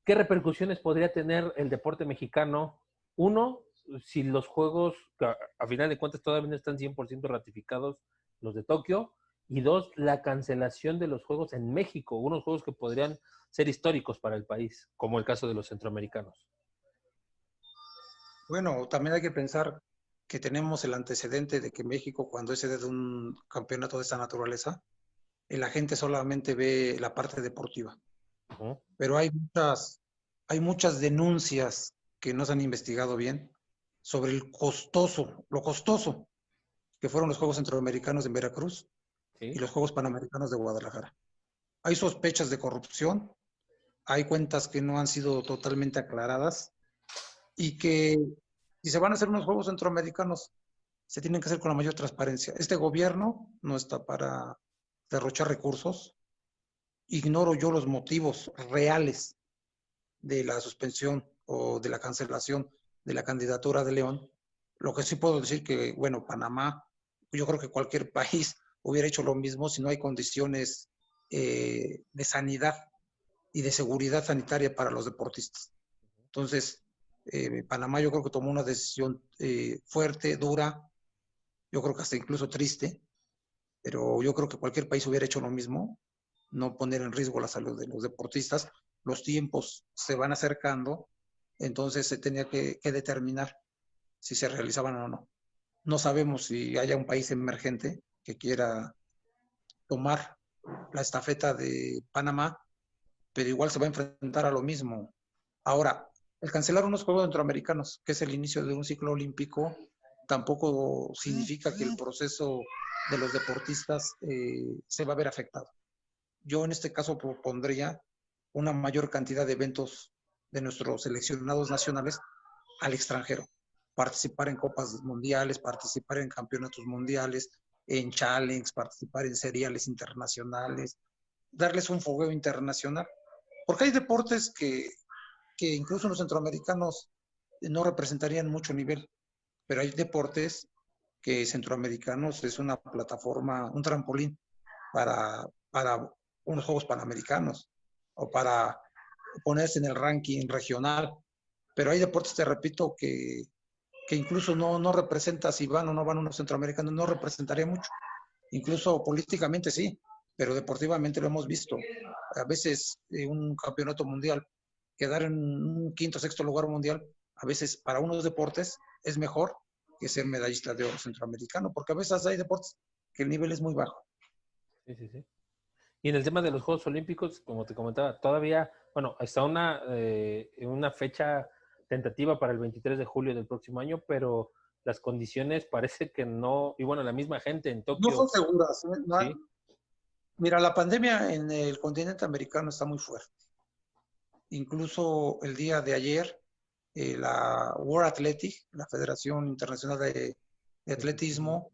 ¿Qué repercusiones podría tener el deporte mexicano? Uno, si los juegos, a final de cuentas todavía no están 100% ratificados, los de Tokio. Y dos, la cancelación de los juegos en México, unos juegos que podrían ser históricos para el país, como el caso de los centroamericanos. Bueno, también hay que pensar que tenemos el antecedente de que México, cuando es sede de un campeonato de esta naturaleza, la gente solamente ve la parte deportiva. Uh-huh. Pero hay muchas denuncias que no se han investigado bien sobre lo costoso que fueron los Juegos Centroamericanos en Veracruz y ¿Sí? los Juegos Panamericanos de Guadalajara. Hay sospechas de corrupción, hay cuentas que no han sido totalmente aclaradas y que si se van a hacer unos Juegos Centroamericanos, se tienen que hacer con la mayor transparencia. Este gobierno no está para derrochar recursos. Ignoro yo los motivos reales de la suspensión o de la cancelación de la candidatura de León. Lo que sí puedo decir que, bueno, Panamá, yo creo que cualquier país hubiera hecho lo mismo si no hay condiciones de sanidad y de seguridad sanitaria para los deportistas. Entonces, Panamá yo creo que tomó una decisión fuerte, dura, yo creo que hasta incluso triste, pero yo creo que cualquier país hubiera hecho lo mismo, no poner en riesgo la salud de los deportistas. Los tiempos se van acercando, entonces se tenía que determinar si se realizaban o no. No sabemos si haya un país emergente que quiera tomar la estafeta de Panamá, pero igual se va a enfrentar a lo mismo. Ahora, el cancelar unos Juegos Centroamericanos, que es el inicio de un ciclo olímpico, tampoco significa que el proceso de los deportistas se va a ver afectado. Yo en este caso propondría una mayor cantidad de eventos de nuestros seleccionados nacionales al extranjero. Participar en copas mundiales, participar en campeonatos mundiales, en challenge, participar en seriales internacionales, darles un fogueo internacional. Porque hay deportes que incluso los centroamericanos no representarían mucho nivel, pero hay deportes que centroamericanos es una plataforma, un trampolín para unos Juegos Panamericanos o para ponerse en el ranking regional. Pero hay deportes, te repito, que incluso no representa si van o no van unos centroamericanos, no representaría mucho. Incluso políticamente sí, pero deportivamente lo hemos visto. A veces un campeonato mundial, quedar en un quinto o sexto lugar mundial, a veces para unos deportes es mejor que ser medallista de oro centroamericano, porque a veces hay deportes que el nivel es muy bajo. Sí, sí, sí. Y en el tema de los Juegos Olímpicos, como te comentaba, todavía, bueno, está una fecha tentativa para el 23 de julio del próximo año, pero las condiciones parece que no, y bueno, la misma gente en No son Tokio, seguras. No hay, sí. mira, la pandemia en el continente americano está muy fuerte. Incluso el día de ayer, la World Athletic, la Federación Internacional de Atletismo,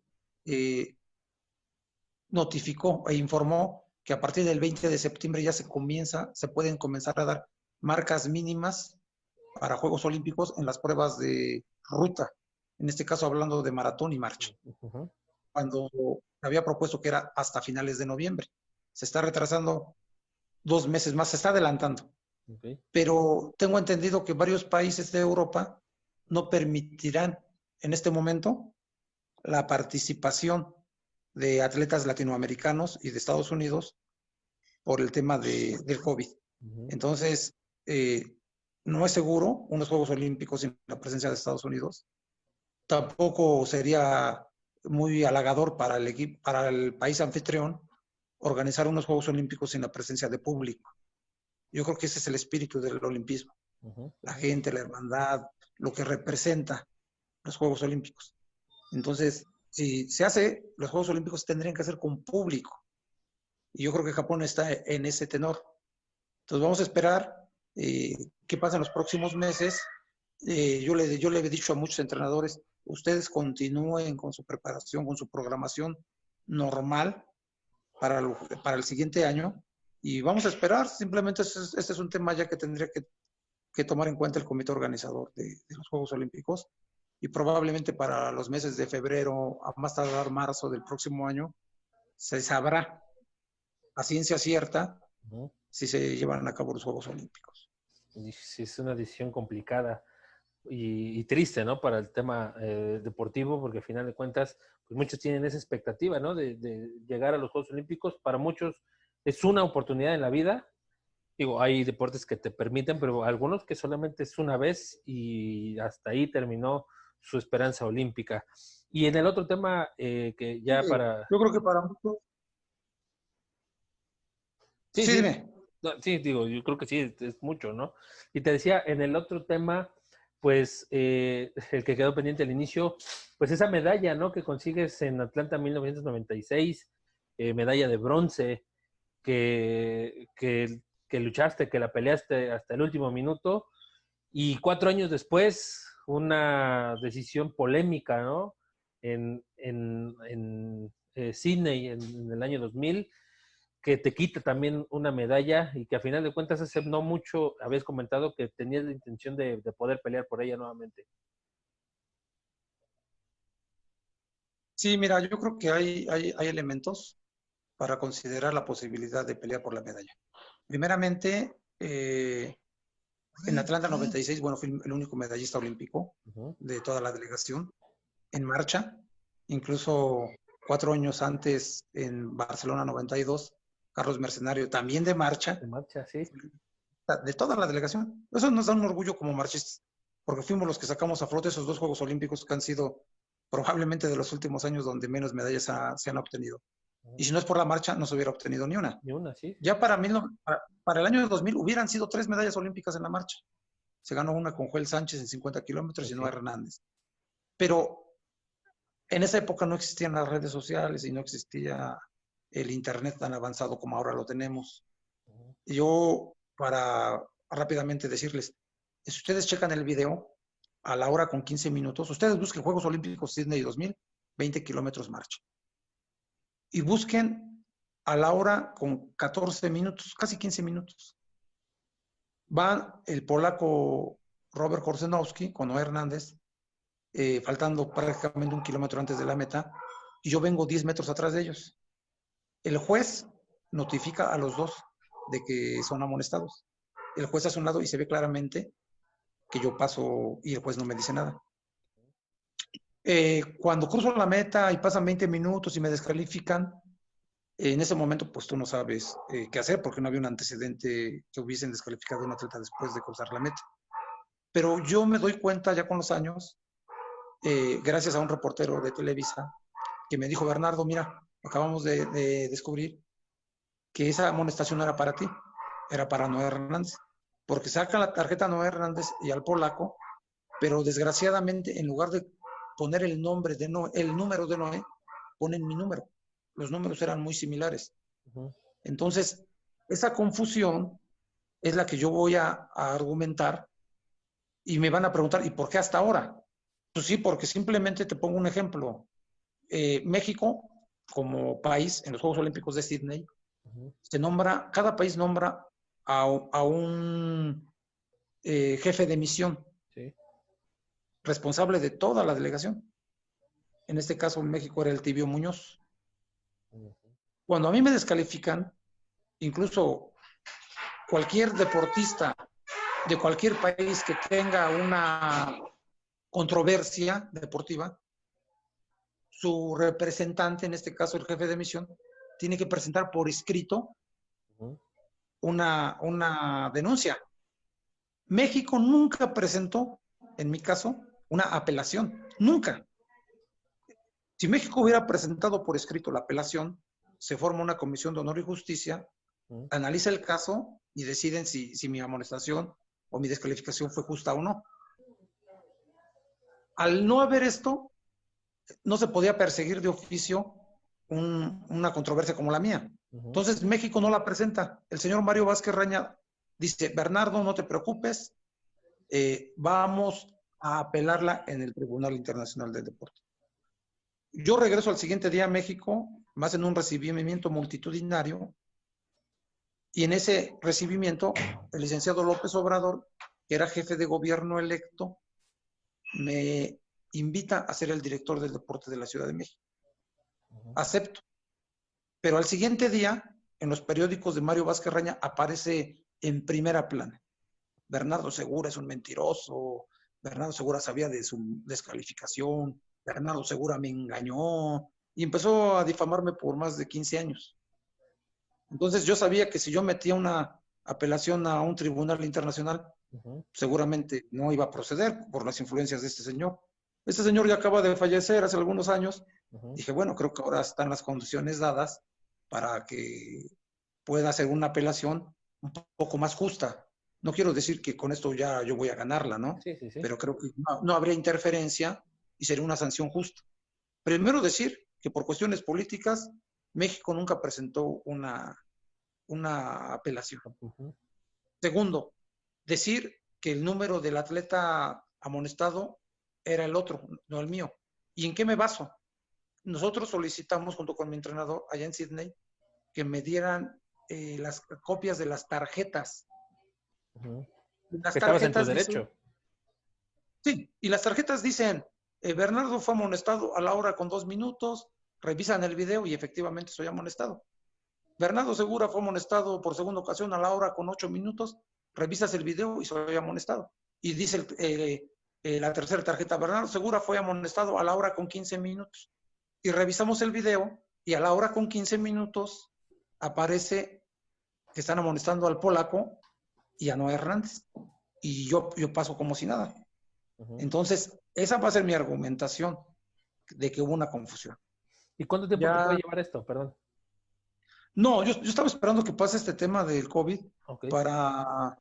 notificó e informó que a partir del 20 de septiembre ya se pueden comenzar a dar marcas mínimas para Juegos Olímpicos en las pruebas de ruta, en este caso hablando de maratón y marcha, cuando había propuesto que era hasta finales de noviembre. Se está retrasando 2 meses más, se está adelantando. Okay. Pero tengo entendido que varios países de Europa no permitirán en este momento la participación de atletas latinoamericanos y de Estados Unidos por el tema del COVID. Entonces, no es seguro unos Juegos Olímpicos sin la presencia de Estados Unidos. Tampoco sería muy halagador para el equipo, para el país anfitrión, organizar unos Juegos Olímpicos sin la presencia de público. Yo creo que ese es el espíritu del olimpismo. La gente, la hermandad, lo que representa los Juegos Olímpicos. Entonces, si se hace, los Juegos Olímpicos tendrían que hacer con público. Y yo creo que Japón está en ese tenor. Entonces vamos a esperar qué pasa en los próximos meses. Yo le he dicho a muchos entrenadores, ustedes continúen con su preparación, con su programación normal para el siguiente año y vamos a esperar. Simplemente este es un tema ya que tendría que tomar en cuenta el comité organizador de los Juegos Olímpicos y probablemente para los meses de febrero, a más tardar marzo del próximo año, se sabrá a ciencia cierta si se llevan a cabo los Juegos Olímpicos. Sí, es una decisión complicada y triste, ¿no? Para el tema deportivo, porque al final de cuentas, pues muchos tienen esa expectativa, ¿no? De llegar a los Juegos Olímpicos. Para muchos es una oportunidad en la vida. Digo, hay deportes que te permiten, pero algunos que solamente es una vez y hasta ahí terminó su esperanza olímpica. Y en el otro tema que ya sí, para... Yo creo que para muchos... Sí, Sí, sí. dime. No, sí, digo, yo creo que sí, es mucho, ¿no? Y te decía, en el otro tema, pues el que quedó pendiente al inicio, pues esa medalla, ¿no? Que consigues en Atlanta 1996, medalla de bronce, que luchaste, que la peleaste hasta el último minuto, y 4 años después, una decisión polémica, ¿no? En Sydney, en el año 2000, que te quita también una medalla y que a final de cuentas hace no mucho habías comentado que tenías la intención de poder pelear por ella nuevamente. Sí, mira, yo creo que hay elementos para considerar la posibilidad de pelear por la medalla. Primeramente, en Atlanta 96, bueno, fui el único medallista olímpico de toda la delegación en marcha. Incluso 4 años antes en Barcelona 92, Carlos Mercenario, también de marcha. De marcha, sí. De toda la delegación. Eso nos da un orgullo como marchistas, porque fuimos los que sacamos a flote esos 2 Juegos Olímpicos que han sido probablemente de los últimos años donde menos medallas se han obtenido. Y si no es por la marcha, no se hubiera obtenido ni una. Ni una, sí. Ya para el año 2000 hubieran sido 3 medallas olímpicas en la marcha. Se ganó una con Joel Sánchez en 50 kilómetros y Noé Hernández. Pero en esa época no existían las redes sociales y no existía el internet tan avanzado como ahora lo tenemos. Yo, para rápidamente decirles, si ustedes checan el video, a la hora con 15 minutos, ustedes busquen Juegos Olímpicos Sydney 2000, 20 kilómetros marcha. Y busquen a la hora con 14 minutos, casi 15 minutos. Va el polaco Robert Korzenowski con Noé Hernández, faltando prácticamente 1 kilómetro antes de la meta, y yo vengo 10 metros atrás de ellos. El juez notifica a los dos de que son amonestados. El juez hace un lado y se ve claramente que yo paso y el juez no me dice nada. Cuando cruzo la meta y pasan 20 minutos y me descalifican, en ese momento pues tú no sabes qué hacer porque no había un antecedente que hubiesen descalificado a un atleta después de cruzar la meta. Pero yo me doy cuenta ya con los años, gracias a un reportero de Televisa, que me dijo: Bernardo, mira, acabamos de descubrir que esa amonestación no era para ti, era para Noé Hernández, porque sacan la tarjeta a Noé Hernández y al polaco, pero desgraciadamente en lugar de poner el nombre de Noé, el número de Noé, ponen mi número. Los números eran muy similares. Entonces, esa confusión es la que yo voy a argumentar y me van a preguntar, ¿y por qué hasta ahora? Pues sí, porque simplemente te pongo un ejemplo. México, como país en los Juegos Olímpicos de Sydney, se nombra, cada país nombra a un jefe de misión, sí, responsable de toda la delegación. En este caso, en México era el Tibio Muñoz. Cuando a mí me descalifican, incluso cualquier deportista de cualquier país que tenga una controversia deportiva, su representante, en este caso el jefe de misión, tiene que presentar por escrito una denuncia. México nunca presentó, en mi caso, una apelación. Nunca. Si México hubiera presentado por escrito la apelación, se forma una comisión de honor y justicia, analiza el caso y deciden si mi amonestación o mi descalificación fue justa o no. Al no haber esto, no se podía perseguir de oficio una controversia como la mía. Entonces México no la presenta. El señor Mario Vázquez Raña dice: Bernardo, no te preocupes, vamos a apelarla en el Tribunal Internacional del Deporte. Yo regreso al siguiente día a México, más en un recibimiento multitudinario, y en ese recibimiento el licenciado López Obrador, que era jefe de gobierno electo, me invita a ser el director del deporte de la Ciudad de México. Acepto. Pero al siguiente día, en los periódicos de Mario Vázquez Raña, aparece en primera plana: Bernardo Segura es un mentiroso, Bernardo Segura sabía de su descalificación, Bernardo Segura me engañó, y empezó a difamarme por más de 15 años. Entonces yo sabía que si yo metía una apelación a un tribunal internacional, seguramente no iba a proceder por las influencias de este señor. Este señor ya acaba de fallecer hace algunos años. Dije, bueno, creo que ahora están las condiciones dadas para que pueda hacer una apelación un poco más justa. No quiero decir que con esto ya yo voy a ganarla, ¿no? Sí. Pero creo que no habría interferencia y sería una sanción justa. Primero decir que por cuestiones políticas México nunca presentó una apelación. Segundo, decir que el número del atleta amonestado era el otro, no el mío. ¿Y en qué me baso? Nosotros solicitamos, junto con mi entrenador allá en Sydney, que me dieran las copias de las tarjetas. Las que estabas en tu derecho. Sí, y las tarjetas dicen: Bernardo fue amonestado a la hora con 2 minutos, revisan el video y efectivamente soy amonestado. Bernardo Segura fue amonestado por segunda ocasión a la hora con 8 minutos, revisas el video y soy amonestado. Y dice la tercera tarjeta: Bernardo Segura fue amonestado a la hora con 15 minutos. y revisamos el video y a la hora con 15 minutos aparece que están amonestando al polaco y a Noé Hernández. Y yo paso como si nada. Entonces, esa va a ser mi argumentación de que hubo una confusión. ¿Y cuánto tiempo te puede llevar esto? Perdón. No, yo estaba esperando que pase este tema del COVID para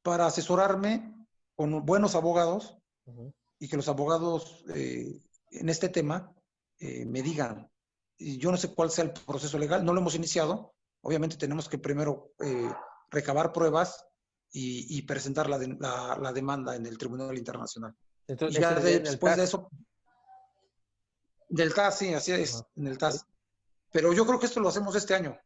asesorarme con buenos abogados y que los abogados en este tema me digan. Y yo no sé cuál sea el proceso legal, no lo hemos iniciado. Obviamente tenemos que primero recabar pruebas y presentar la demanda en el Tribunal Internacional. Entonces, y ya después de eso, del TAS, sí, así es, en el TAS. Pero yo creo que esto lo hacemos este año.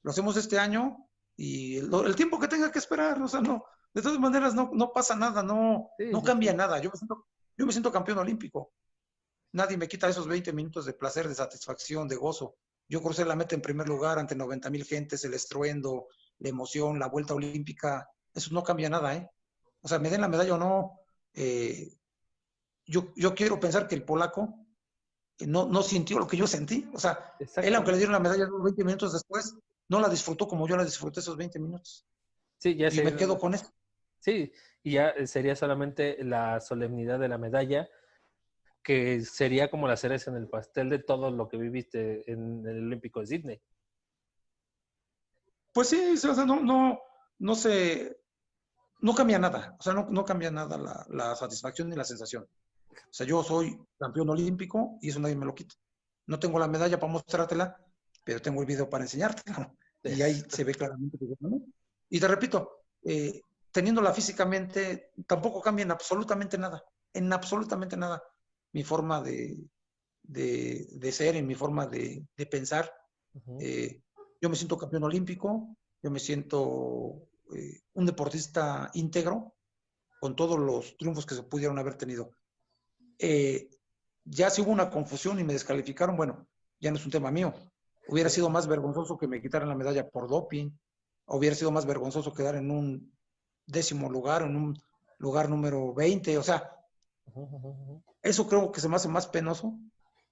Lo hacemos este año y el tiempo que tenga que esperar, o sea, no, de todas maneras no pasa nada, no cambia nada. Yo me siento campeón olímpico. Nadie me quita esos 20 minutos de placer, de satisfacción, de gozo. Yo crucé la meta en primer lugar ante 90,000 gentes, el estruendo, la emoción, la vuelta olímpica. Eso no cambia nada, ¿eh? O sea, me den la medalla o no. Yo quiero pensar que el polaco no sintió lo que yo sentí. O sea, él, aunque le dieron la medalla 20 minutos después, no la disfrutó como yo la disfruté esos 20 minutos. Sí, ya y me quedo con eso. Sí, y ya sería solamente la solemnidad de la medalla, que sería como la cereza en el pastel de todo lo que viviste en el Olímpico de Sydney. Pues sí, o sea, no cambia nada. O sea, no cambia nada la satisfacción ni la sensación. O sea, yo soy campeón olímpico y eso nadie me lo quita. No tengo la medalla para mostrártela, pero tengo el video para enseñártela. Y ahí se ve claramente que yo no. Y te repito, teniéndola físicamente, tampoco cambia en absolutamente nada. En absolutamente nada. Mi forma de ser, en mi forma de pensar. Yo me siento campeón olímpico, yo me siento un deportista íntegro, con todos los triunfos que se pudieron haber tenido. Ya si hubo una confusión y me descalificaron, bueno, ya no es un tema mío. Hubiera sido más vergonzoso que me quitaran la medalla por doping, hubiera sido más vergonzoso quedar en un 10º lugar, en un lugar número 20, o sea, eso creo que se me hace más penoso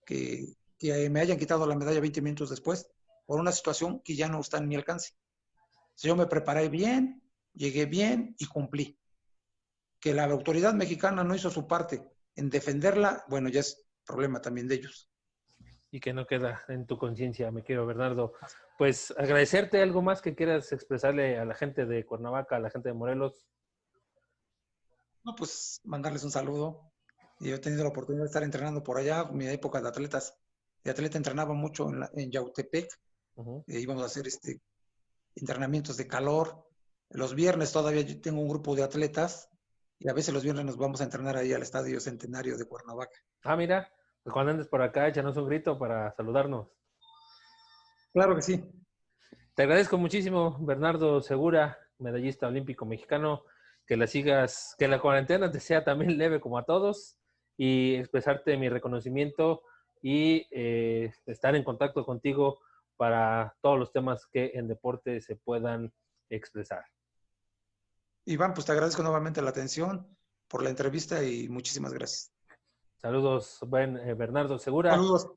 que me hayan quitado la medalla 20 minutos después por una situación que ya no está en mi alcance. Si yo me preparé bien, llegué bien y cumplí. Que la autoridad mexicana no hizo su parte en defenderla, bueno, ya es problema también de ellos. Y que no queda en tu conciencia, me quiero, Bernardo. Pues agradecerte. ¿Algo más que quieras expresarle a la gente de Cuernavaca, a la gente de Morelos? No, pues mandarles un saludo. Yo he tenido la oportunidad de estar entrenando por allá, en mi época de atletas. De atleta entrenaba mucho en Yautepec. Íbamos a hacer entrenamientos de calor. Los viernes todavía yo tengo un grupo de atletas y a veces los viernes nos vamos a entrenar ahí al Estadio Centenario de Cuernavaca. Ah, mira, pues cuando andes por acá, échanos un grito para saludarnos. Claro que sí. Te agradezco muchísimo, Bernardo Segura, medallista olímpico mexicano, que la sigas, que la cuarentena te sea también leve como a todos y expresarte mi reconocimiento y estar en contacto contigo para todos los temas que en deporte se puedan expresar. Iván, pues te agradezco nuevamente la atención por la entrevista y muchísimas gracias. Saludos, Bernardo Segura. Saludos.